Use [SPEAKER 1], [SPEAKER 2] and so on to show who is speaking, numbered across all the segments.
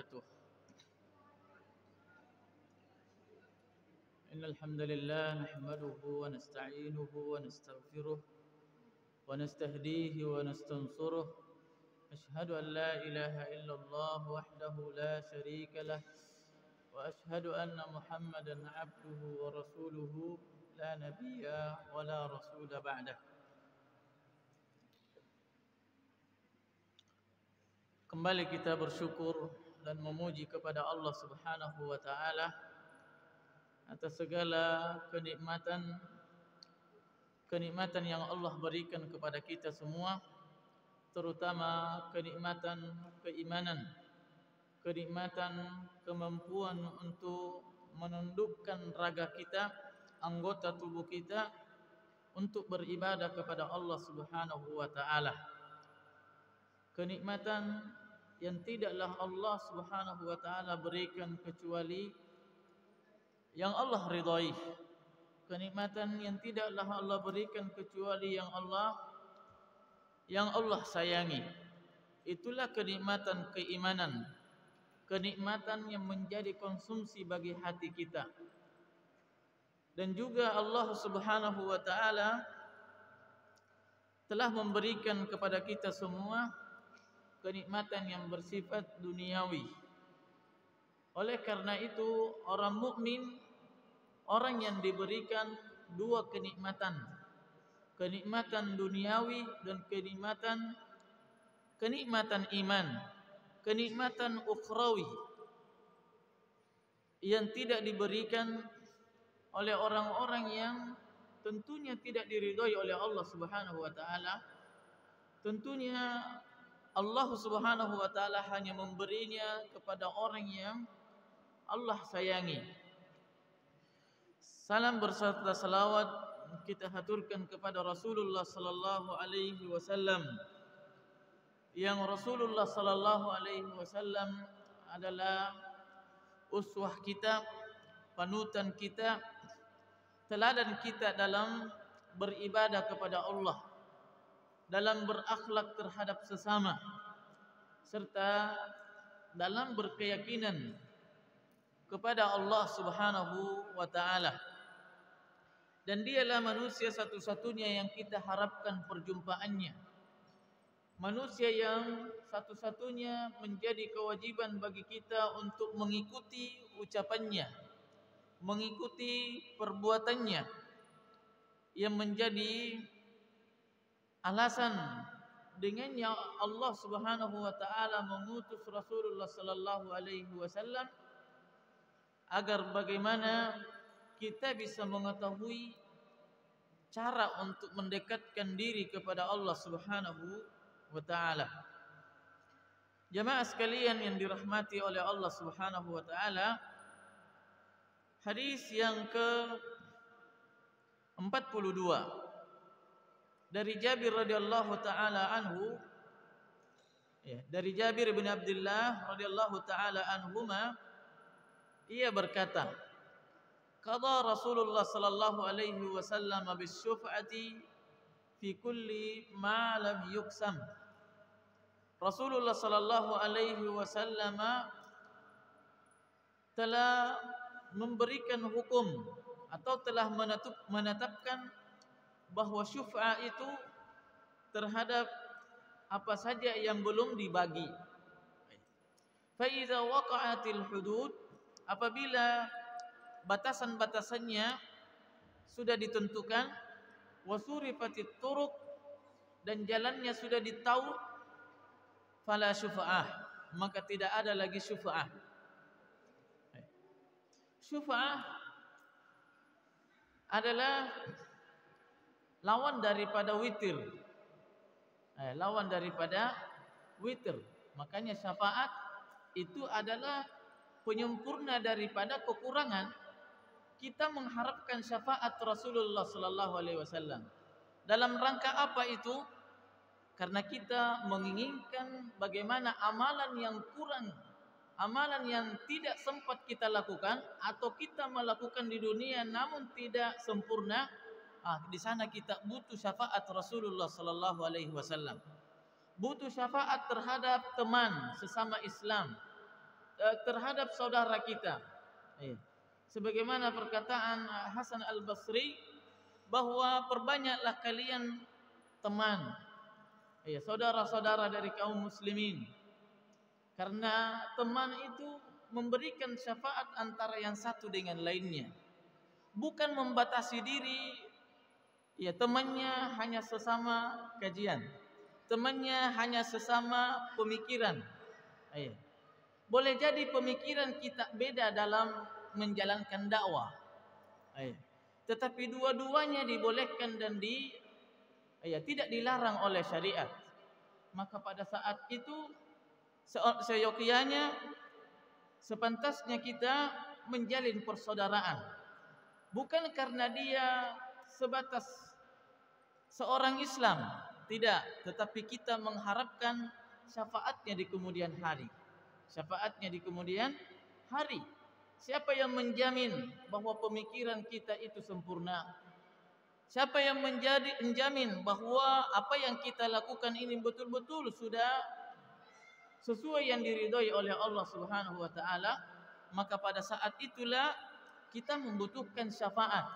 [SPEAKER 1] وبركاته. إن الحمد لله نحمده ونستعينه ونستغفره ونستهديه ونستنصره. أشهد أن لا إله إلا الله وحده لا شريك له، وأشهد أن محمدا عبده ورسوله لا نبي ولا رسول بعده. Kembali kita bersyukur dan memuji kepada Allah Subhanahu wa taala atas segala kenikmatan yang Allah berikan kepada kita semua, terutama kenikmatan keimanan, kenikmatan kemampuan untuk menundukkan raga kita, anggota tubuh kita untuk beribadah kepada Allah Subhanahu wa taala. Kenikmatan yang tidaklah Allah Subhanahu wa taala berikan kecuali yang Allah ridhai. Kenikmatan yang tidaklah Allah berikan kecuali yang Allah sayangi. Itulah kenikmatan keimanan, kenikmatan yang menjadi konsumsi bagi hati kita. Dan juga Allah Subhanahu wa taala telah memberikan kepada kita semua kenikmatan yang bersifat duniawi. Oleh karena itu, orang mukmin, orang yang diberikan dua kenikmatan, kenikmatan duniawi dan kenikmatan iman, kenikmatan ukhrawi yang tidak diberikan oleh orang-orang yang tentunya tidak diridhai oleh Allah Subhanahu wa taala. Tentunya Allah Subhanahu wa taala hanya memberinya kepada orang yang Allah sayangi. Salam berserta salawat kita haturkan kepada Rasulullah sallallahu alaihi wasallam, yang Rasulullah sallallahu alaihi wasallam adalah uswah kita, panutan kita, teladan kita dalam beribadah kepada Allah, dalam berakhlak terhadap sesama, serta dalam berkeyakinan kepada Allah Subhanahu wa taala. Dan dialah manusia satu-satunya yang kita harapkan perjumpaannya. Manusia yang satu-satunya menjadi kewajiban bagi kita untuk mengikuti ucapannya, mengikuti perbuatannya, yang menjadi alasan dengannya Allah Subhanahu wa taala mengutus Rasulullah sallallahu alaihi wasallam, agar bagaimana kita bisa mengetahui cara untuk mendekatkan diri kepada Allah Subhanahu wa taala. Jamaah sekalian yang dirahmati oleh Allah Subhanahu wa taala, hadis yang ke-42 dari Jabir radhiyallahu taala anhu, dari Jabir bin Abdullah radhiyallahu taala anhuma, ia berkata, qada Rasulullah sallallahu alaihi wasallam bisyuf'ati fi kulli ma lam yuqsam. Rasulullah sallallahu alaihi wasallam telah memberikan hukum atau telah menetapkan bahwa syuf'ah itu terhadap apa saja yang belum dibagi. Fa iza waqa'atil hudud, apabila batasan-batasannya sudah ditentukan, wasurifatit turuq, dan jalannya sudah ditahu, fala syuf'ah, maka tidak ada lagi syuf'ah. Syuf'ah adalah lawan daripada witir. Lawan daripada witir. Makanya syafaat itu adalah penyempurna daripada kekurangan. Kita mengharapkan syafaat Rasulullah sallallahu alaihi wasallam. Dalam rangka apa itu? Karena kita menginginkan bagaimana amalan yang kurang, amalan yang tidak sempat kita lakukan atau kita melakukan di dunia namun tidak sempurna, di sana kita butuh syafaat Rasulullah sallallahu alaihi wasallam. Butuh syafaat terhadap teman sesama Islam, terhadap saudara kita. Sebagaimana perkataan Hasan Al-Basri bahwa perbanyaklah kalian teman, saudara-saudara dari kaum muslimin, karena teman itu memberikan syafaat antara yang satu dengan lainnya, bukan membatasi diri. Temannya hanya sesama kajian, temannya hanya sesama pemikiran. Boleh jadi pemikiran kita beda dalam menjalankan dakwah, tetapi dua-duanya dibolehkan dan tidak dilarang oleh syariat. Maka pada saat itu seyogyanya, sepantasnya kita menjalin persaudaraan, bukan karena dia sebatas seorang Islam, tidak, tetapi kita mengharapkan syafaatnya di kemudian hari. Syafaatnya di kemudian hari. Siapa yang menjamin bahwa pemikiran kita itu sempurna? Siapa yang menjamin bahwa apa yang kita lakukan ini betul-betul sudah sesuai yang diridhoi oleh Allah Subhanahu wa taala? Maka pada saat itulah kita membutuhkan syafaat.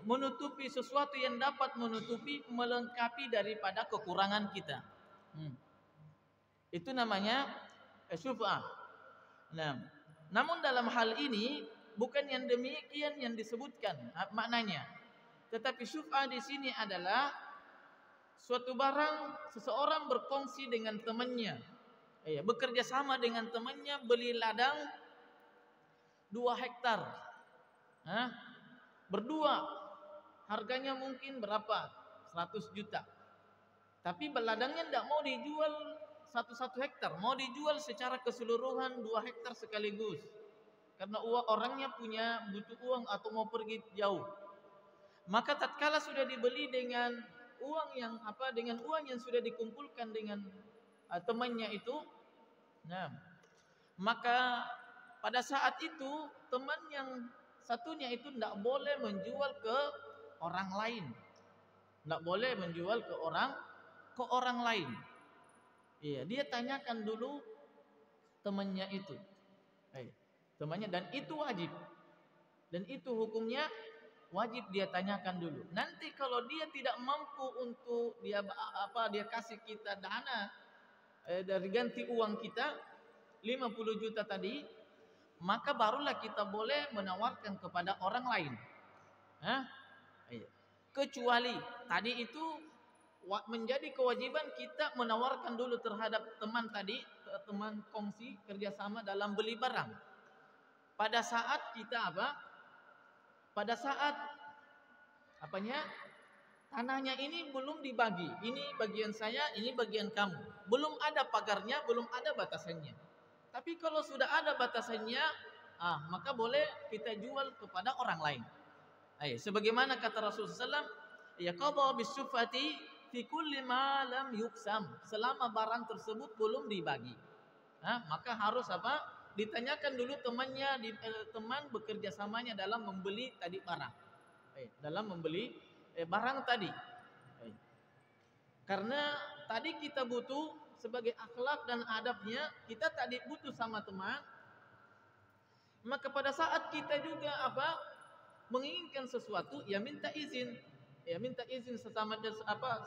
[SPEAKER 1] Menutupi sesuatu yang dapat menutupi, melengkapi daripada kekurangan kita. Itu namanya syuf'ah. Namun dalam hal ini bukan yang demikian yang disebutkan maknanya. Tetapi syuf'ah di sini adalah suatu barang seseorang berkongsi dengan temannya, bekerja sama dengan temannya, beli ladang 2 hektar, berdua, harganya mungkin berapa? 100 juta. Tapi ladangnya tidak mau dijual satu hektar, mau dijual secara keseluruhan 2 hektar sekaligus. Karena orangnya butuh uang atau mau pergi jauh. Maka tatkala sudah dibeli dengan uang yang sudah dikumpulkan dengan temannya itu, maka pada saat itu teman yang satunya itu tidak boleh menjual ke orang lain, tidak boleh menjual ke orang lain. Dia tanyakan dulu temannya itu, temannya, dan itu wajib, dan itu hukumnya wajib dia tanyakan dulu. Nanti kalau dia tidak mampu untuk dia kasih kita dana dari ganti uang kita 50 juta tadi, maka barulah kita boleh menawarkan kepada orang lain. Kecuali tadi itu menjadi kewajiban kita menawarkan dulu terhadap teman tadi, teman kongsi kerjasama dalam beli barang. Pada saat kita pada saat tanahnya ini belum dibagi, ini bagian saya, ini bagian kamu, belum ada pagarnya, belum ada batasannya. Tapi kalau sudah ada batasannya, maka boleh kita jual kepada orang lain. Sebagaimana kata Rasulullah SAW, yaqadha bisyufati fi kulli ma lam yuqsam, selama barang tersebut belum dibagi. Maka harus ditanyakan dulu temannya, teman bekerja samanya dalam membeli tadi barang, dalam membeli barang tadi. Karena tadi kita butuh sebagai akhlak dan adabnya, kita tadi butuh sama teman. Maka pada saat kita juga menginginkan sesuatu, minta izin,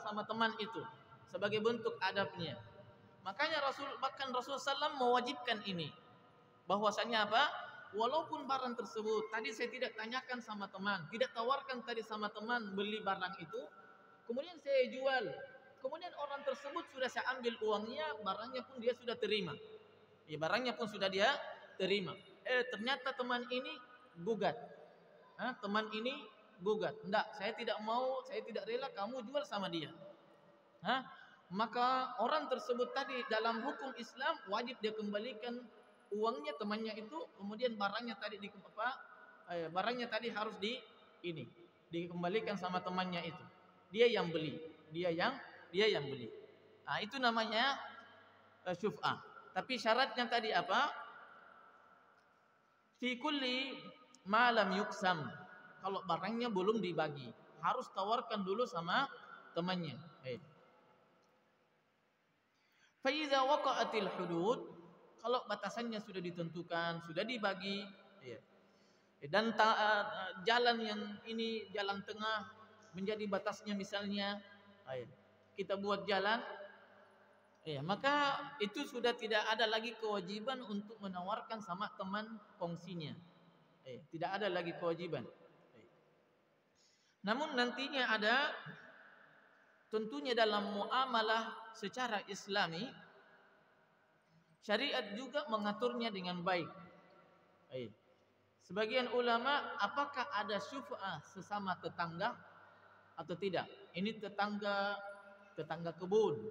[SPEAKER 1] sama teman itu sebagai bentuk adabnya. Makanya bahkan Rasulullah SAW mewajibkan ini, bahwasanya walaupun barang tersebut tadi saya tidak tanyakan sama teman, tidak tawarkan tadi sama teman beli barang itu, kemudian saya jual, kemudian orang tersebut sudah saya ambil uangnya, barangnya pun dia sudah terima, barangnya pun sudah dia terima. Ternyata teman ini gugat, enggak, saya tidak mau, saya tidak rela kamu jual sama dia. Maka orang tersebut tadi dalam hukum Islam wajib dia kembalikan uangnya temannya itu, kemudian barangnya tadi harus dikembalikan sama temannya itu. Dia yang beli, dia yang beli. Itu namanya syuf'ah. Tapi syaratnya tadi fi kulli ma lam yuqsam. Kalau barangnya belum dibagi, harus tawarkan dulu sama temannya. Fa iza waqa'atil hudud, kalau batasannya sudah ditentukan, sudah dibagi, ya. Dan jalan yang ini jalan tengah menjadi batasnya misalnya, ya, kita buat jalan, ya, maka itu sudah tidak ada lagi kewajiban untuk menawarkan sama teman kongsinya, tidak ada lagi kewajiban. Namun nantinya ada, tentunya dalam muamalah secara Islami, syariat juga mengaturnya dengan baik. Sebagian ulama, apakah ada syuf'ah sesama tetangga atau tidak? Ini tetangga kebun,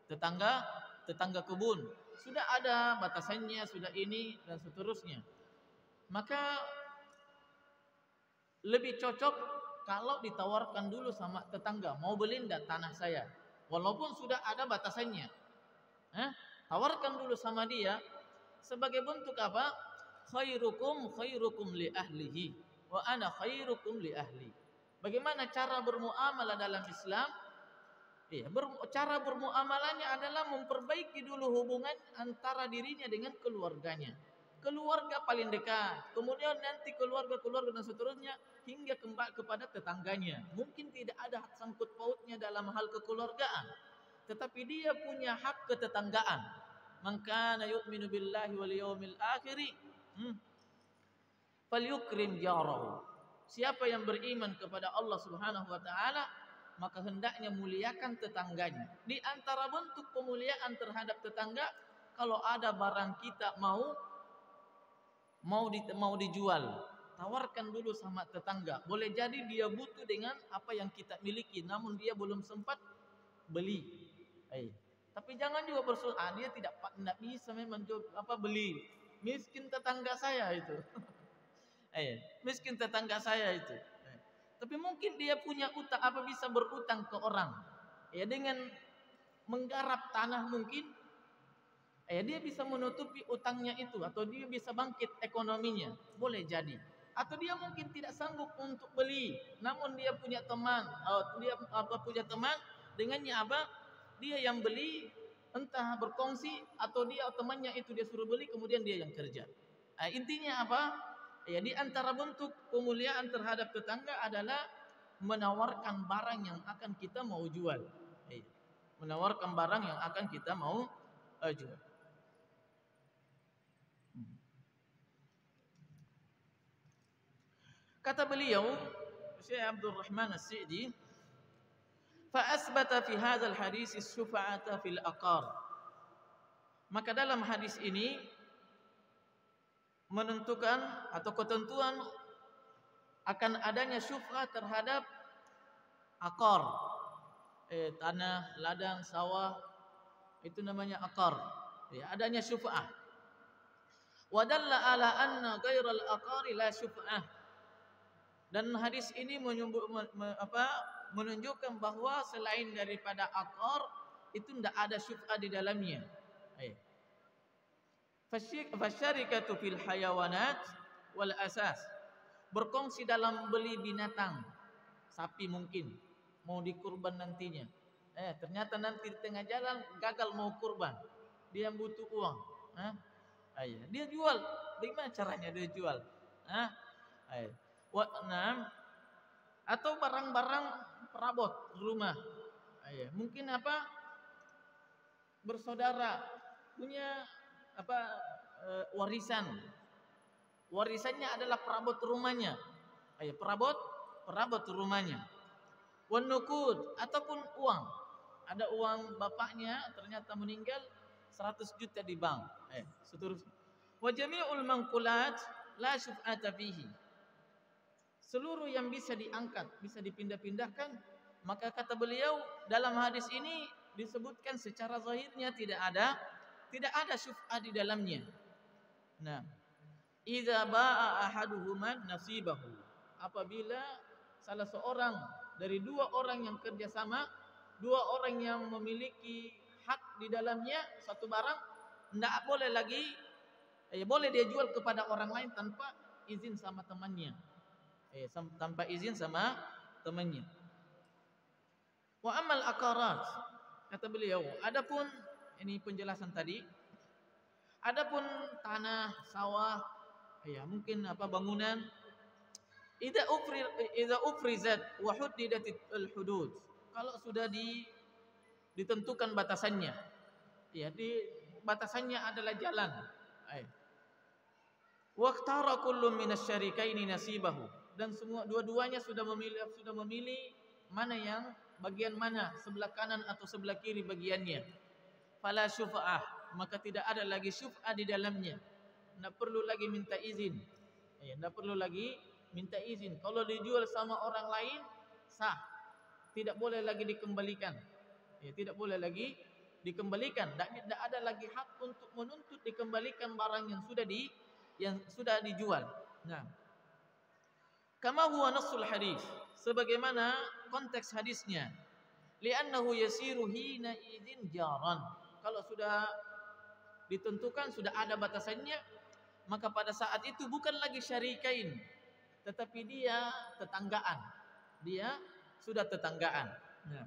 [SPEAKER 1] tetangga kebun, sudah ada batasannya, sudah ini dan seterusnya. Maka lebih cocok kalau ditawarkan dulu sama tetangga, mau beli enggak tanah saya, walaupun sudah ada batasannya. Tawarkan dulu sama dia sebagai bentuk apa? Khairukum li ahlihi wa ana khairukum li ahli. Bagaimana cara bermuamalah dalam Islam? Cara bermuamalahnya adalah memperbaiki dulu hubungan antara dirinya dengan keluarganya. Keluarga paling dekat, kemudian nanti keluarga dan seterusnya hingga kembali kepada tetangganya. Mungkin tidak ada sangkut pautnya dalam hal kekeluargaan, tetapi dia punya hak ketetanggaan. Man kana yu'minu billahi wal yawmil akhir falyukrim jarahu. Siapa yang beriman kepada Allah Subhanahu wa taala, maka hendaknya muliakan tetangganya. Di antara bentuk pemuliaan terhadap tetangga, kalau ada barang kita mau dijual, tawarkan dulu sama tetangga. Boleh jadi dia butuh dengan apa yang kita miliki, namun dia belum sempat beli. Tapi jangan juga dia tidak bisa memang beli. Miskin tetangga saya itu. Miskin tetangga saya itu. Tapi mungkin dia punya utang, bisa berutang ke orang. Dengan menggarap tanah mungkin dia bisa menutupi utangnya itu, atau dia bisa bangkit ekonominya, boleh jadi. Atau dia mungkin tidak sanggup untuk beli, namun dia punya teman, dengannya dia yang beli, entah berkongsi atau dia temannya itu dia suruh beli, kemudian dia yang kerja. Intinya di antara bentuk pemuliaan terhadap tetangga adalah menawarkan barang yang akan kita mau jual. Menawarkan barang yang akan kita mau jual. Kata beliau, Syekh Abdul Rahman As-Sa'di, fa asbata fi hadzal hadis as-syufa'ata fil aqar. Maka dalam hadis ini menentukan atau ketentuan akan adanya syuf'ah terhadap aqar. Tanah, ladang, sawah, itu namanya aqar. Adanya syuf'ah. Wa dalla ala anna ghairal aqari la syuf'ah. Dan hadis ini menunjukkan bahwa selain daripada aqar itu tidak ada syuf'ah di dalamnya. Fasyarikatu fil hayawanat wal asas. Berkongsi dalam beli binatang, sapi mungkin mau dikurban nantinya. Ternyata nanti di tengah jalan gagal mau kurban, dia butuh uang. Dia jual. Bagaimana caranya dia jual? Atau barang-barang perabot rumah. Mungkin bersaudara punya warisan. Warisannya adalah perabot rumahnya. Perabot rumahnya. Wan nuqud, ataupun uang. Ada uang bapaknya ternyata meninggal 100 juta di bank. Seterusnya. Wa jami'ul manqulat la syuf'ata fihi. Seluruh yang bisa diangkat, bisa dipindah-pindahkan, maka kata beliau dalam hadis ini disebutkan secara zahirnya tidak ada syuf'ah di dalamnya. Nah, idza ba'a ahaduhuma nasibahu. Apabila salah seorang dari dua orang yang kerjasama, dua orang yang memiliki hak di dalamnya satu barang, tidak boleh lagi, boleh dia jual kepada orang lain tanpa izin sama temannya. Tanpa izin sama temannya. Wa amal aqarat, kata beliau, adapun ini penjelasan tadi, Adapun tanah, sawah, ya mungkin apa bangunan, idza ufrizat wa huddidat al-hudud. Kalau sudah ditentukan batasannya, ya batasannya adalah jalan. Waqtara kullu minasyarikaini nasibahu, dan semua dua-duanya sudah memilih mana yang bagian mana, sebelah kanan atau sebelah kiri bagiannya. Fala syufa'ah, maka tidak ada lagi syuf'ah di dalamnya. Tidak perlu lagi minta izin. Tidak perlu lagi minta izin. Kalau dijual sama orang lain sah, tidak boleh lagi dikembalikan. Tidak boleh lagi dikembalikan. Tidak ada lagi hak untuk menuntut dikembalikan barang yang sudah dijual. Nah, kama huwa nassul hadis, sebagaimana konteks hadisnya. Li'annahu yasiru hina idzin jaran. Kalau sudah ditentukan, sudah ada batasannya, maka pada saat itu bukan lagi syarikain, tetapi dia tetanggaan. Dia sudah tetanggaan. Nah.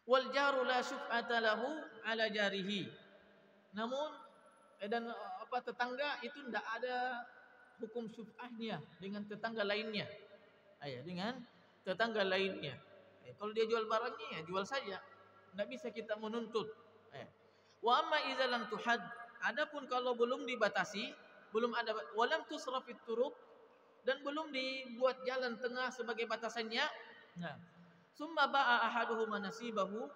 [SPEAKER 1] Wal jaru la syuf'ata lahu ala jarihi. Namun dan tetangga itu tidak ada hukum syuf'ahnya dengan tetangga lainnya. Dengan tetangga lainnya. Kalau dia jual barangnya, ya jual saja. Tidak bisa kita menuntut. Wa amma idza lam tuhad, adapun kalau belum dibatasi, belum ada, walam tusrafit turuq, dan belum dibuat jalan tengah sebagai batasannya. Nah, summa ba'a ahaduhuma nasibahu,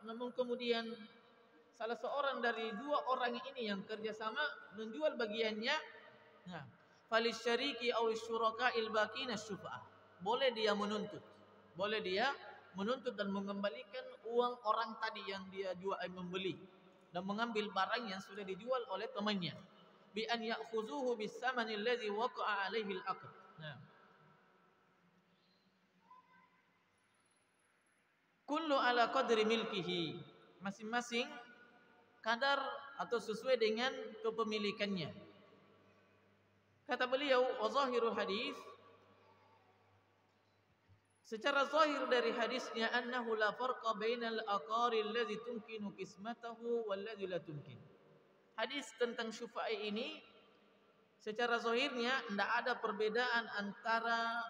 [SPEAKER 1] namun kemudian salah seorang dari dua orang ini yang kerjasama menjual bagiannya. Nah, falisyariki aw syuraka'il baqina syuf'ah, boleh dia menuntut dan mengembalikan uang orang tadi yang dia jual, membeli, dan mengambil barang yang sudah dijual oleh temannya, bi an ya'khuzuhu bis samani alladhi waqa'a 'alaihi al-'aqd. Nah, kullu ala qadri milkihi, masing-masing kadar atau sesuai dengan kepemilikannya. Kata beliau, wa zahirul hadis, secara zahir dari hadisnya, annahu la farqa bainal aqari alladhi tumkinu qismatahu walladhi la tumkin. Hadis tentang syufa'i ini secara zahirnya tidak ada perbedaan antara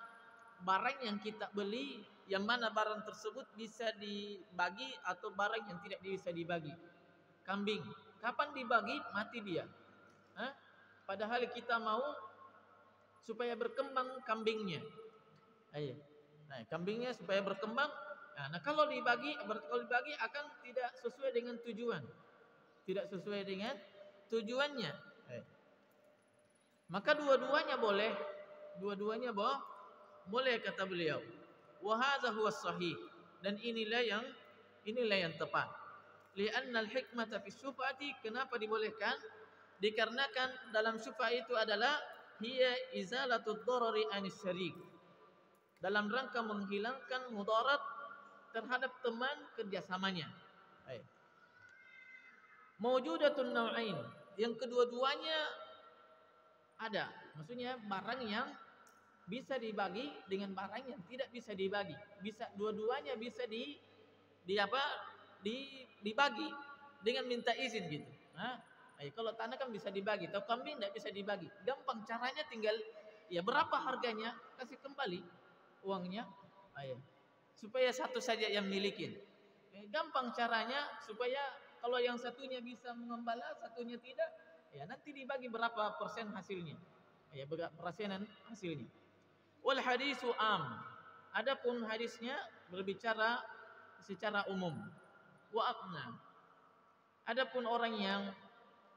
[SPEAKER 1] barang yang kita beli, yang mana barang tersebut bisa dibagi, atau barang yang tidak bisa dibagi. Kambing, kapan dibagi mati dia. Padahal kita mau supaya berkembang kambingnya. Nah, kambingnya supaya berkembang. Nah, kalau dibagi akan tidak sesuai dengan tujuan. Tidak sesuai dengan tujuannya. Maka dua-duanya boleh. Boleh kata beliau. Wa hadza huwas sahih. Dan inilah yang tepat. Li'anna al-hikmata fi syuf'ati, kenapa dibolehkan? Dikarenakan dalam syuf'ah itu adalah hiya izalatud darari anis syarik, dalam rangka menghilangkan mudarat terhadap teman kerjasamanya. Mawjudatun naw'ain, yang kedua-duanya ada. Maksudnya barang yang bisa dibagi dengan barang yang tidak bisa dibagi. Bisa dua-duanya bisa dibagi dengan minta izin gitu. Kalau tanah kan bisa dibagi, atau kambing tidak bisa dibagi. Gampang caranya, tinggal berapa harganya, kasih kembali uangnya, supaya satu saja yang milikin. Gampang caranya supaya kalau yang satunya bisa mengembala, satunya tidak, nanti dibagi berapa persen hasilnya, persenan hasilnya. Wal hadisu am, adapun hadisnya berbicara secara umum. Wa aqna, adapun orang yang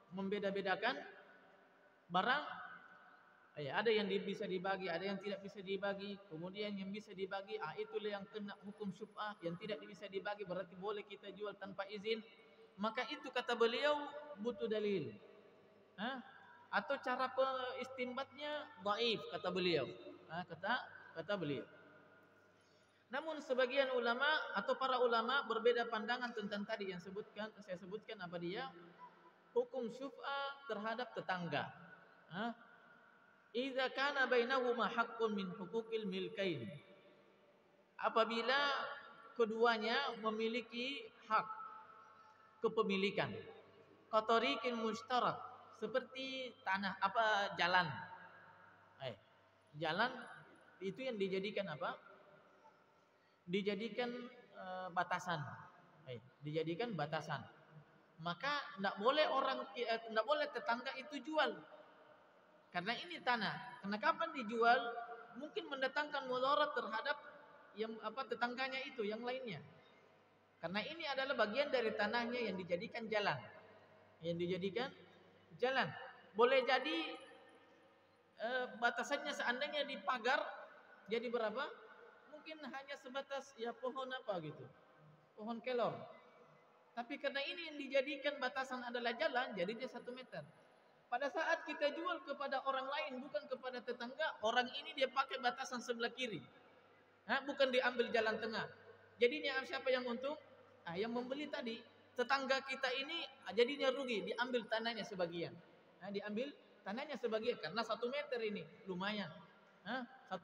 [SPEAKER 1] membeda-bedakan barang, ada yang bisa dibagi, ada yang tidak bisa dibagi. Kemudian yang bisa dibagi, itulah yang kena hukum syuf'ah. Yang tidak bisa dibagi berarti boleh kita jual tanpa izin. Maka itu kata beliau butuh dalil, atau cara istinbatnya dhaif kata beliau. Kata beliau. Namun sebagian ulama atau para ulama berbeda pandangan tentang tadi yang saya sebutkan apa dia? Hukum syuf'ah terhadap tetangga. Idza kana bainahuma haqqun min huquqil milkain. Apabila keduanya memiliki hak kepemilikan. Qatoriqil mushtarak, seperti tanah jalan. Jalan itu yang dijadikan Dijadikan batasan. Dijadikan batasan. Maka tidak boleh tetangga itu jual. Karena ini tanah. Karena kapan dijual mungkin mendatangkan mudarat terhadap tetangganya itu, yang lainnya. Karena ini adalah bagian dari tanahnya yang dijadikan jalan. Boleh jadi batasannya seandainya dipagar jadi berapa? Mungkin hanya sebatas pohon gitu. Pohon kelor. Tapi karena ini yang dijadikan batasan adalah jalan, jadi dia 1 meter. Pada saat kita jual kepada orang lain, bukan kepada tetangga, orang ini dia pakai batasan sebelah kiri. Bukan diambil jalan tengah. Jadinya siapa yang untung? Yang membeli tadi. Tetangga kita ini jadinya rugi, diambil tanahnya sebagian. Diambil tanahnya sebagian karena 1 meter ini lumayan. 1,5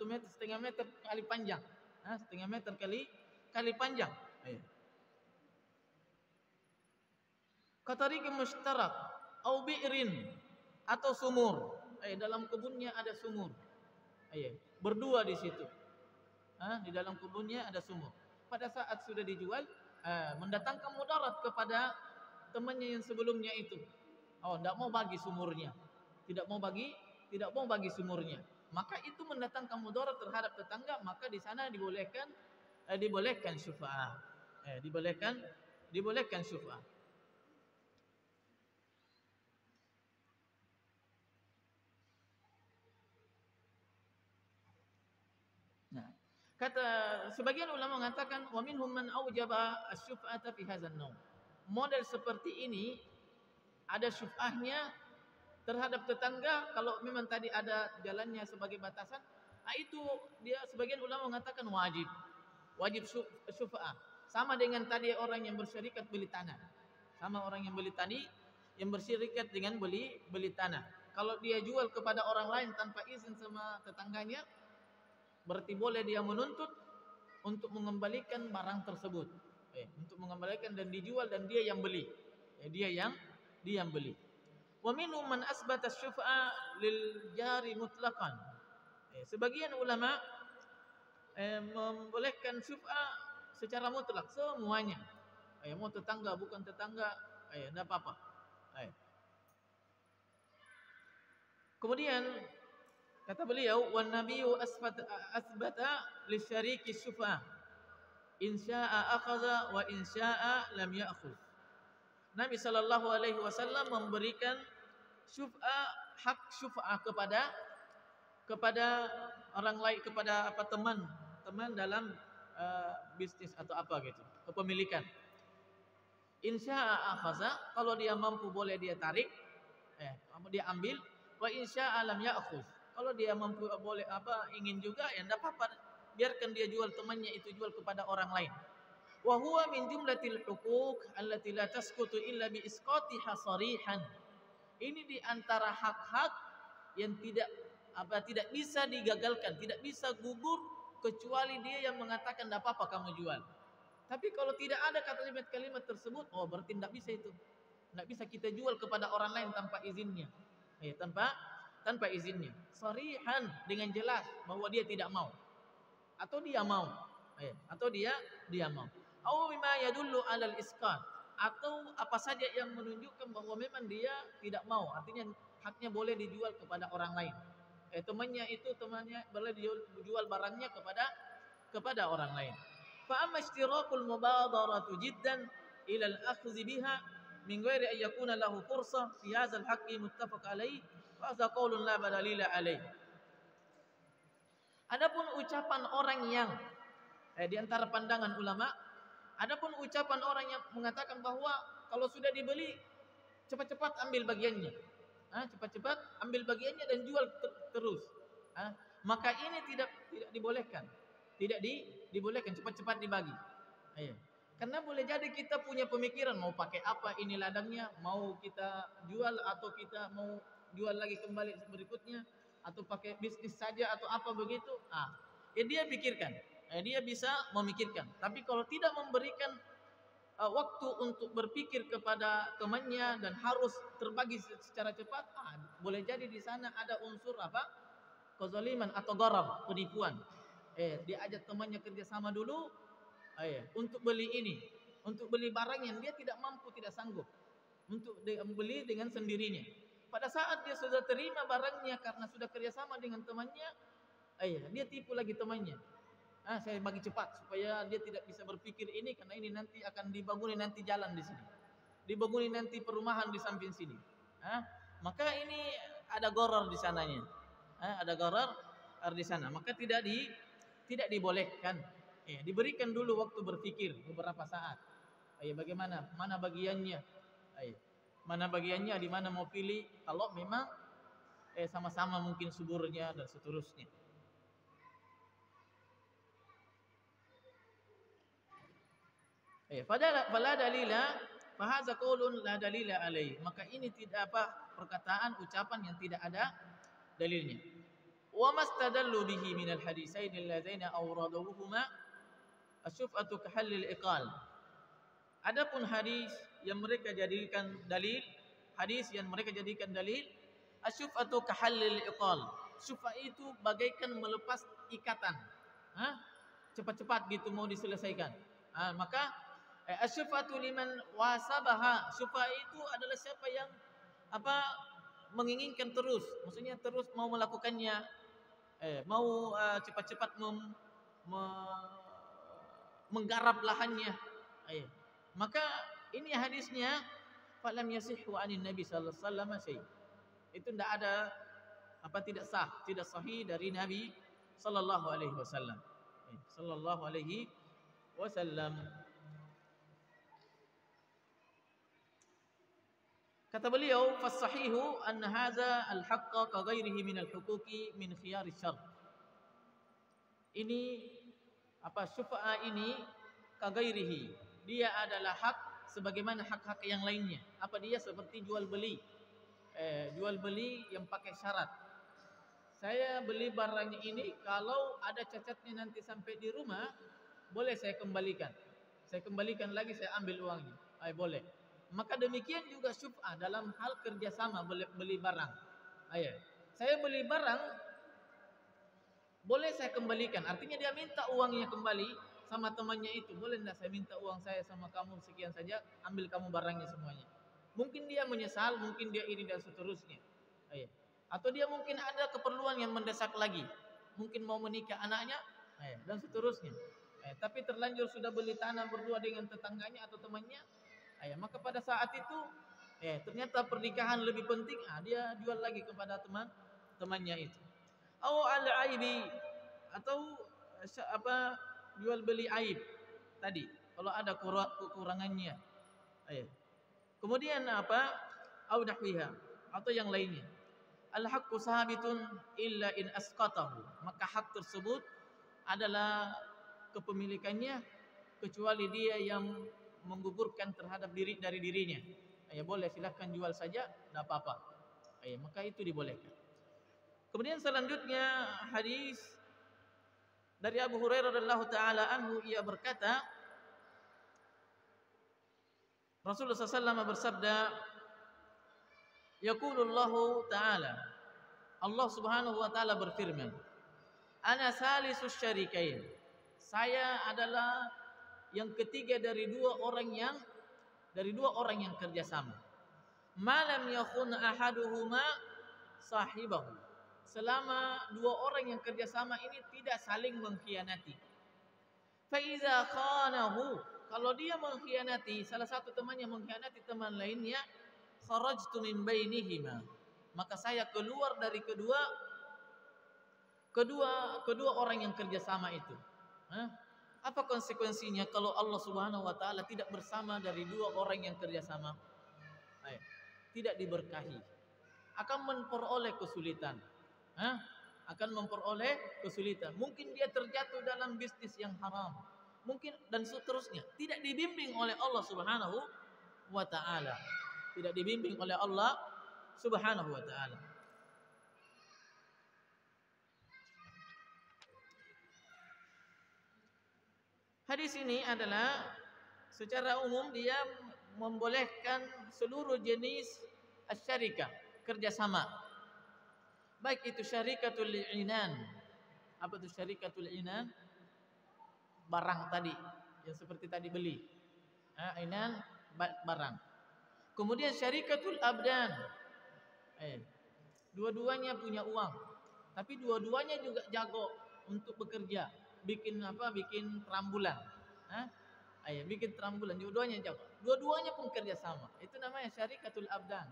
[SPEAKER 1] meter kali panjang. 1,5 meter kali panjang. Qatoriqil mushtarak au bi'rin, atau sumur. Dalam kebunnya ada sumur. Berdua di situ. Di dalam kebunnya ada sumur. Pada saat sudah dijual, mendatangkan mudarat kepada temannya yang sebelumnya itu. Tidak mau bagi sumurnya. Tidak mau bagi sumurnya. Maka itu mendatangkan mudarat terhadap tetangga, maka di sana dibolehkan syufa'ah. Dibolehkan syufa'ah. Kata sebagian ulama mengatakan wa minhum man aujaba asy-syuf'ata fi hadzal naum. Model seperti ini ada syuf'ahnya terhadap tetangga kalau memang tadi ada jalannya sebagai batasan. Itu dia sebagian ulama mengatakan wajib syuf'ah. Sama dengan tadi orang yang bersyarikat beli tanah. Sama orang yang beli tadi yang bersyarikat dengan beli tanah. Kalau dia jual kepada orang lain tanpa izin sama tetangganya, berarti boleh dia menuntut untuk mengembalikan barang tersebut. Untuk mengembalikan dan dijual, dan dia yang beli. Dia yang beli. Wa minhum man asbata asy-syuf'a lil jari mutlaqan. Sebagian ulama membolehkan syuf'a secara mutlak semuanya. Mau tetangga bukan tetangga, enggak apa-apa. Kemudian kata beliau, wan nabiyyu asbata lisyariki syuf'ah. In syaa'a akhadha wa in syaa'a lam ya'khudh. Nabi sallallahu alaihi wasallam memberikan hak syuf'ah kepada orang lain, kepada teman dalam bisnis atau gitu, kepemilikan. In syaa'a akhadha, kalau dia mampu boleh dia tarik, dia ambil, wa in syaa'a lam ya'khudh. Kalau dia mampu boleh ingin juga, enggak apa-apa, biarkan dia jual, temannya itu jual kepada orang lain. Wa huwa min jumlatil huquq allati la tasqutu illa bi isqatiha sharihan. Ini di antara hak-hak yang tidak bisa digagalkan, tidak bisa gugur kecuali dia yang mengatakan enggak apa-apa kamu jual. Tapi kalau tidak ada kalimat-kalimat tersebut, berarti enggak bisa itu. Enggak bisa kita jual kepada orang lain tanpa izinnya. Tanpa izinnya. Sharihan, dengan jelas bahwa dia tidak mau. Atau dia mau. Atau dia mau. Au bima yadullu 'alal isqat, atau apa saja yang menunjukkan bahwa memang dia tidak mau, artinya haknya boleh dijual kepada orang lain. Temannya boleh dijual barangnya kepada orang lain. Fa amma istiraqul mubadaratu jiddan ila al-akhdh biha min ghairi an yakuna lahu fursah fi hadha al-haqqi muttafaq alayh, fa hadha qaulun la badalila alayh. Adapun ucapan orang yang di antara pandangan ulama, adapun ucapan orang yang mengatakan bahwa kalau sudah dibeli cepat-cepat ambil bagiannya. Cepat-cepat ambil bagiannya dan jual terus. Maka ini tidak dibolehkan. Tidak dibolehkan, cepat-cepat dibagi. Karena boleh jadi kita punya pemikiran mau pakai apa ini ladangnya, mau kita jual atau kita mau jual lagi kembali berikutnya, atau pakai bisnis saja atau apa begitu. Dia pikirkan. Dia bisa memikirkan. Tapi kalau tidak memberikan waktu untuk berpikir kepada temannya dan harus terbagi secara cepat, boleh jadi di sana ada unsur apa? Kezaliman atau gharar, penipuan. Dia ajak temannya kerjasama dulu, untuk beli ini, untuk beli barang yang dia tidak mampu, tidak sanggup untuk beli dengan sendirinya. Pada saat dia sudah terima barangnya karena sudah kerjasama dengan temannya, dia tipu lagi temannya. Saya bagi cepat supaya dia tidak bisa berpikir ini, karena ini nanti akan dibangun nanti jalan di sini, dibangun nanti perumahan di samping sini. Maka ini ada gharar di sananya. Ada gharar di sana. Maka tidak dibolehkan. Diberikan dulu waktu berpikir beberapa saat. Bagaimana? Mana bagiannya? Mana bagiannya? Di mana mau pilih? Kalau memang sama-sama mungkin suburnya dan seterusnya. Fala dalila, fahaza qaulun la dalila alaih. Maka ini tidak perkataan, ucapan yang tidak ada dalilnya. Wa mastadallu bihi minal hadisain allazaina awraduhuma asyuf'atu kahallil iqal. Adapun hadis yang mereka jadikan dalil, asyuf'atu kahallil iqal. Syuf'a itu bagaikan melepas ikatan. Cepat-cepat gitu mau diselesaikan. Maka asyufatu liman wasabaha. Syufa itu adalah siapa yang menginginkan terus, maksudnya terus mau melakukannya, mau cepat-cepat menggarap lahannya. Maka ini hadisnya falam yasihhu anin nabi sallallahu alaihi wasallam syai'. Itu tidak ada tidak sah, tidak sahih dari Nabi sallallahu alaihi wasallam. Sallallahu alaihi wasallam. Kata beliau, "Fas-sahihu anna hadza al-haqqa ka ghairihi min al-huquqi min khiyar asy-syarr." Ini syufa'a ini ka ghairihi. Dia adalah hak sebagaimana hak-hak yang lainnya. Dia seperti jual beli. Jual beli yang pakai syarat. Saya beli barang ini, kalau ada cacatnya nanti sampai di rumah, boleh saya kembalikan. Saya kembalikan lagi, saya ambil uangnya. Boleh. Maka demikian juga syuf'ah dalam hal kerjasama beli barang. Saya beli barang, boleh saya kembalikan. Artinya dia minta uangnya kembali sama temannya itu. Boleh tidak saya minta uang saya sama kamu sekian saja, ambil kamu barangnya semuanya. Mungkin dia menyesal, mungkin dia ini dan seterusnya. Atau dia mungkin ada keperluan yang mendesak lagi. Mungkin mau menikah anaknya, dan seterusnya. Tapi terlanjur sudah beli tanah berdua dengan tetangganya atau temannya. Maka pada saat itu ternyata pernikahan lebih penting, dia jual lagi kepada temannya itu. Al-aibi, atau jual beli aib tadi, kalau ada kekurangannya. Kemudian au nahwiha, atau yang lainnya. Al-haqqu sabitun illa in asqatahu. Maka hak tersebut adalah kepemilikannya kecuali dia yang menggugurkan terhadap dari dirinya. Boleh silahkan jual saja, tidak apa-apa. Maka itu dibolehkan. Kemudian selanjutnya hadis dari Abu Hurairah radhiyallahu taala anhu, ia berkata, Rasulullah SAW bersabda, yaqulullahu taala, Allah Subhanahu wa taala berfirman, ana salisus syarikain. Saya adalah yang ketiga dari dua orang yang kerjasama. Malam yakhun ahaduhuma sahibahu. Selama dua orang yang kerjasama ini tidak saling mengkhianati. Fa iza khanahu, kalau dia mengkhianati, salah satu temannya mengkhianati teman lainnya, kharajtu min bainihima. Maka saya keluar dari kedua orang yang kerjasama itu. Apa konsekuensinya kalau Allah Subhanahu wa taala tidak bersama dari dua orang yang kerjasama? Tidak diberkahi. Akan memperoleh kesulitan. Mungkin dia terjatuh dalam bisnis yang haram. Mungkin dan seterusnya. Tidak dibimbing oleh Allah Subhanahu wa taala. Tidak dibimbing oleh Allah Subhanahu wa taala. Hadis ini adalah secara umum dia membolehkan seluruh jenis syarikah, kerjasama. Baik itu syarikatul inan. Apa itu syarikatul inan? Barang tadi, yang seperti tadi beli. Inan barang. Kemudian syarikatul abdan. Dua-duanya punya uang, tapi dua-duanya juga jago untuk bekerja. Bikin Bikin terambulan. Bikin terambulan. Dua-duanya jago. Dua-duanya pun kerja sama. Itu namanya syarikatul abdan.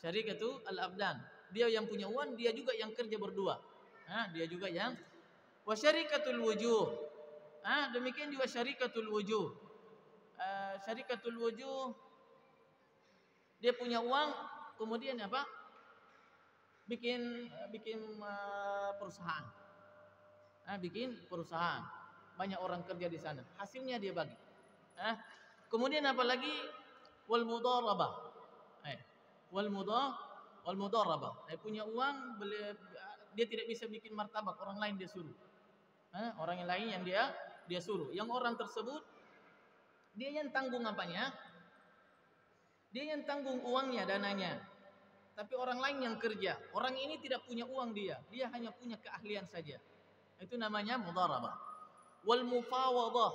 [SPEAKER 1] Syarikatul abdan. Dia yang punya uang, dia juga yang kerja berdua. Dia juga yang wa syarikatul wujuh. Demikian juga syarikatul wujuh. Syarikatul wujuh, dia punya uang, kemudian bikin perusahaan. Bikin perusahaan. Banyak orang kerja di sana. Hasilnya dia bagi. Kemudian apalagi wal mudharabah. Wal mudharabah. Dia punya uang, dia tidak bisa bikin martabak, orang lain dia suruh. Orang yang lain yang dia suruh. Yang orang tersebut dia yang tanggung apanya? Dia yang tanggung uangnya, dananya. Tapi orang lain yang kerja. Orang ini tidak punya uang dia hanya punya keahlian saja. Itu namanya mudharabah. Wal mufawadah.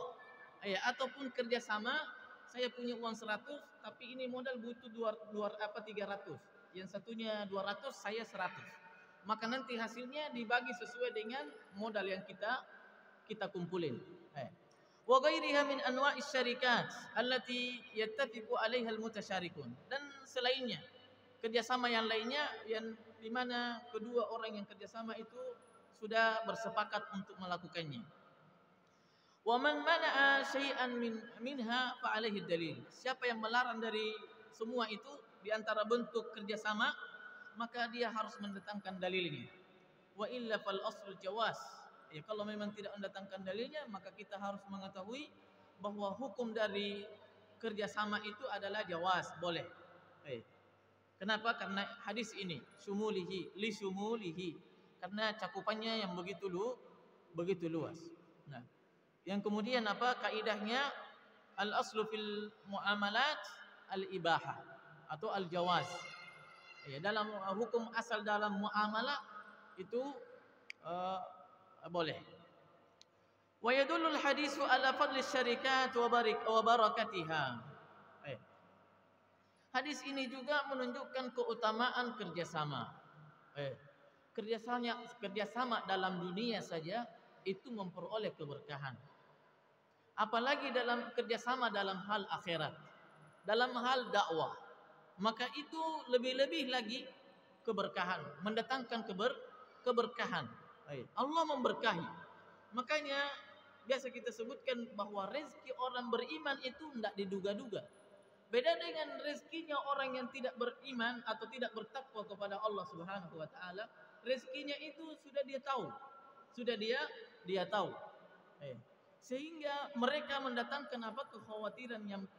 [SPEAKER 1] Ataupun kerjasama, saya punya uang 100, tapi ini modal butuh 300. Yang satunya 200, saya 100. Maka nanti hasilnya dibagi sesuai dengan modal yang kita kumpulin. Wa ghairiha min anwa'is syarikat allati yattafiqu 'alaiha al-mutasyarikun. Dan selainnya, kerjasama yang lainnya yang di mana kedua orang yang kerjasama itu sudah bersepakat untuk melakukannya. Wa man mana'a syai'an minha fa 'alaihi dalil. Siapa yang melarang dari semua itu di antara bentuk kerjasama, maka dia harus mendatangkan dalilnya. Wa illa fal aslul jawaz. Kalau memang tidak mendatangkan dalilnya, maka kita harus mengetahui bahwa hukum dari kerjasama itu adalah jawaz, boleh. Kenapa? Karena hadis ini li sumulihi, karena cakupannya yang begitu luas. Nah, yang kemudian kaidahnya al aslu fil muamalat al ibahah atau al jawaz. Dalam hukum asal dalam muamalah itu boleh. Wa yadullul hadisu ala fadli syarikat wa barakatiha. Hadis ini juga menunjukkan keutamaan kerjasama. Kerjasama dalam dunia saja itu memperoleh keberkahan. Apalagi dalam kerjasama dalam hal akhirat, dalam hal dakwah, maka itu lebih-lebih lagi keberkahan, mendatangkan keberkahan. Allah memberkahi. Makanya biasa kita sebutkan bahwa rezeki orang beriman itu tidak diduga-duga. Beda dengan rezekinya orang yang tidak beriman atau tidak bertakwa kepada Allah Subhanahu wa taala. Rezekinya itu sudah dia tahu. Sudah dia tahu. Sehingga mereka mendatangkan kekhawatiran yang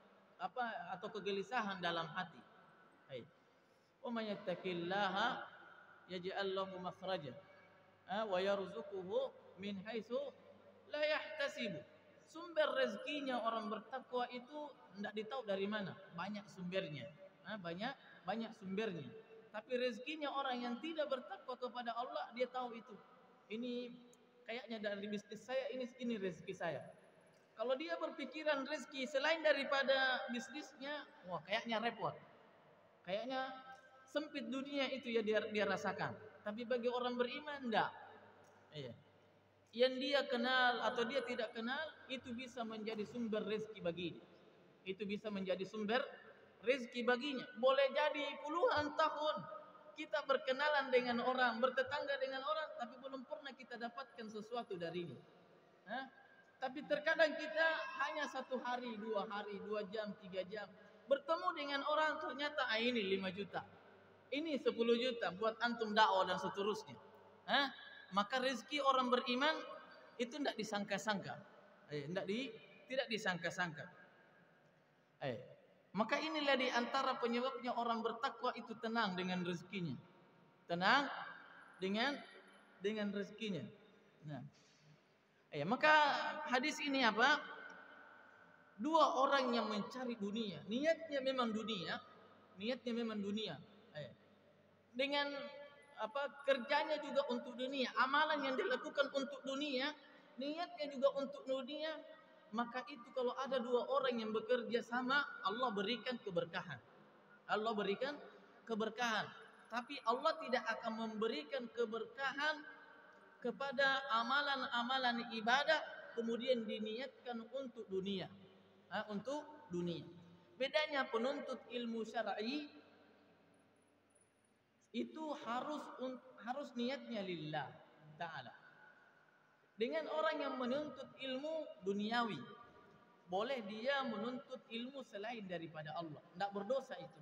[SPEAKER 1] atau kegelisahan dalam hati. Wa may yattaqillaha yaj'al lahu makhraja wa yarzuquhu min haitsu la yahtasibu. Sumber rezekinya orang bertakwa itu tidak ditahu dari mana, banyak sumbernya. Banyak sumbernya. Tapi rezekinya orang yang tidak bertakwa kepada Allah, dia tahu itu. Ini kayaknya dari bisnis saya, ini rezeki saya. Kalau dia berpikiran rezeki selain daripada bisnisnya, wah kayaknya repot. Kayaknya sempit dunia itu ya dia rasakan. Tapi bagi orang beriman enggak. Yang dia kenal atau dia tidak kenal itu bisa menjadi sumber rezeki baginya. Itu bisa menjadi sumber rezeki baginya. Boleh jadi puluhan tahun kita berkenalan dengan orang, bertetangga dengan orang, tapi belum pernah kita dapatkan sesuatu darinya. Tapi terkadang kita hanya 1 hari, 2 hari, 2 jam, 3 jam bertemu dengan orang, ternyata ini 5 juta, ini 10 juta buat antum dakwah dan seterusnya. Maka rezeki orang beriman itu tidak disangka-sangka, tidak disangka-sangka. Maka inilah di antara penyebabnya orang bertakwa itu tenang dengan rezekinya, tenang dengan rezekinya. Nah, maka hadis ini Dua orang yang mencari dunia, niatnya memang dunia, dengan kerjanya juga untuk dunia, amalan yang dilakukan untuk dunia, niatnya juga untuk dunia, maka itu kalau ada dua orang yang bekerja sama, Allah berikan keberkahan. Allah berikan keberkahan. Tapi Allah tidak akan memberikan keberkahan kepada amalan-amalan ibadah kemudian diniatkan untuk dunia. Untuk dunia. Bedanya penuntut ilmu syar'i itu harus niatnya lillah ta'ala. Dengan orang yang menuntut ilmu duniawi, boleh dia menuntut ilmu selain daripada Allah, tidak berdosa itu.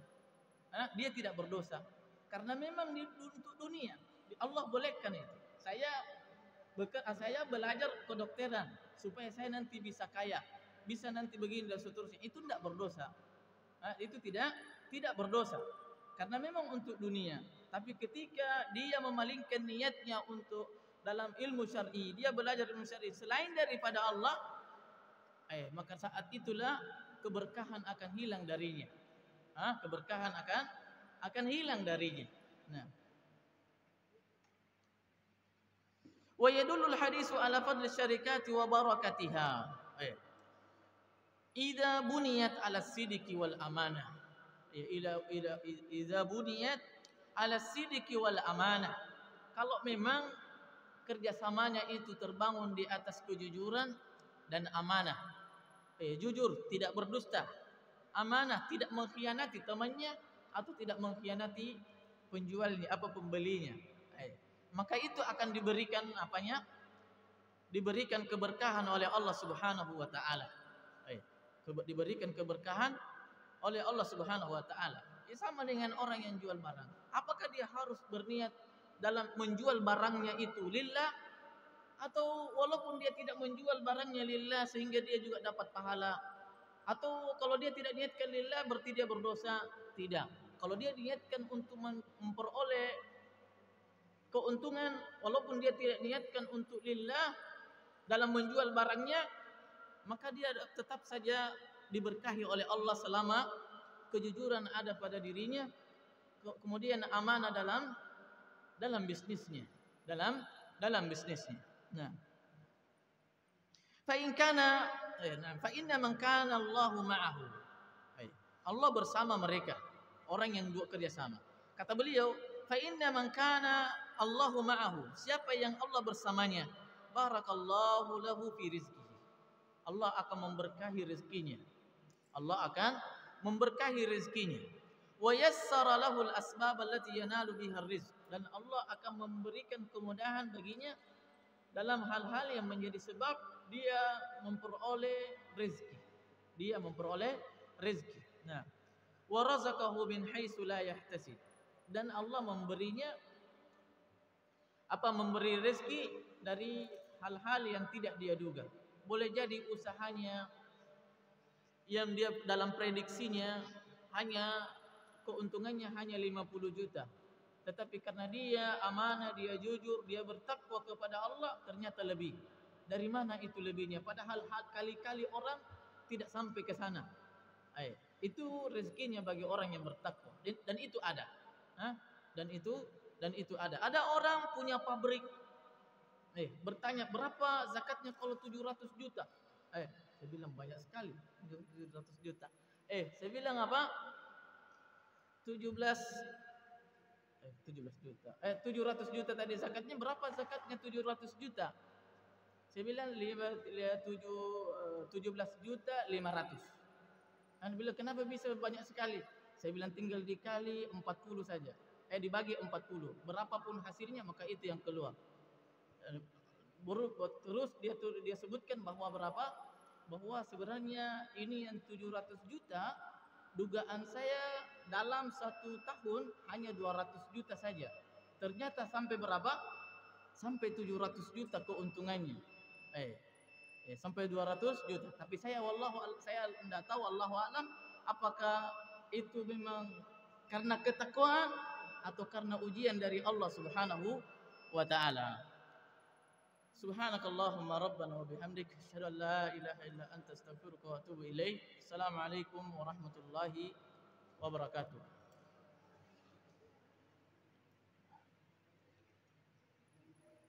[SPEAKER 1] Dia tidak berdosa karena memang untuk dunia. Allah bolehkan itu. Saya belajar kedokteran supaya saya nanti bisa kaya, bisa nanti begini dan seterusnya. Itu tidak berdosa. Itu tidak berdosa karena memang untuk dunia. Tapi ketika dia memalingkan niatnya untuk dalam ilmu syar'i, dia belajar ilmu syar'i selain daripada Allah, maka saat itulah keberkahan akan hilang darinya. Keberkahan akan hilang darinya. Nah, wa yadullul hadisu ala fadli syarikati wa barakatiha. Idza buniyat ala sidqi wal amanah. Idza buniyat ala sidqi wal amanah. Kalau memang kerjasamanya itu terbangun di atas kejujuran dan amanah. Jujur, tidak berdusta. Amanah, tidak mengkhianati temannya atau tidak mengkhianati penjualnya, pembelinya. Maka itu akan diberikan diberikan keberkahan oleh Allah Subhanahu wa taala. Diberikan keberkahan oleh Allah Subhanahu wa taala. Sama dengan orang yang jual barang. Apakah dia harus berniat dalam menjual barangnya itu lillah, atau walaupun dia tidak menjual barangnya lillah sehingga dia juga dapat pahala? Atau kalau dia tidak niatkan lillah berarti dia berdosa? Tidak. Kalau dia niatkan untuk memperoleh keuntungan walaupun dia tidak niatkan untuk lillah dalam menjual barangnya, maka dia tetap saja diberkahi oleh Allah selama kejujuran ada pada dirinya, kemudian amanah dalam bisnisnya, dalam bisnisnya. Nah, fa inna man kana Allahu ma'ahu. Allah bersama mereka, orang yang dua kerja sama. Kata beliau, fa inna man kana Allahu ma'ahu. Siapa yang Allah bersamanya, barakallahu lahu fi rizqihi. Allah akan memberkahi rezekinya. Allah akan memberkahi rezekinya. Wa yassara lahul asbab allati yanalu biha rizq. Dan Allah akan memberikan kemudahan baginya dalam hal-hal yang menjadi sebab dia memperoleh rezeki. Dia memperoleh rezeki. Nah, wa razaqahu min haitsu la yahtasib. Dan Allah memberinya memberi rezeki dari hal-hal yang tidak dia duga. Boleh jadi usahanya yang dia dalam prediksinya hanya keuntungannya hanya 50 juta. Tetapi karena dia amanah, dia jujur, dia bertakwa kepada Allah, ternyata lebih. Dari mana itu lebihnya? Padahal kali-kali orang tidak sampai ke sana. Itu rezekinya bagi orang yang bertakwa. Dan itu ada. Dan itu ada. Ada orang punya pabrik. Bertanya berapa zakatnya kalau 700 juta? Saya bilang banyak sekali, 700 juta. Saya bilang apa? 700 juta tadi zakatnya, berapa zakatnya 700 juta? Saya bilang 17 juta 500. Anda bilang kenapa bisa banyak sekali? Saya bilang tinggal dikali 40 saja. Dibagi 40. Berapapun hasilnya maka itu yang keluar. Terus dia sebutkan bahwa berapa? Bahwa sebenarnya ini yang 700 juta, dugaan saya dalam 1 tahun hanya 200 juta saja. Ternyata sampai berapa? Sampai 700 juta keuntungannya. Sampai 200 juta. Tapi saya tidak tahu, wallahu a'lam, apakah itu memang karena ketakwaan atau karena ujian dari Allah Subhanahu wa taala. Subhanakallahumma rabbana wa bihamdik asyhadu an la ilaha illa anta astaghfiruka wa atubu ilaik. Assalamualaikum warahmatullahi wabarakatuh.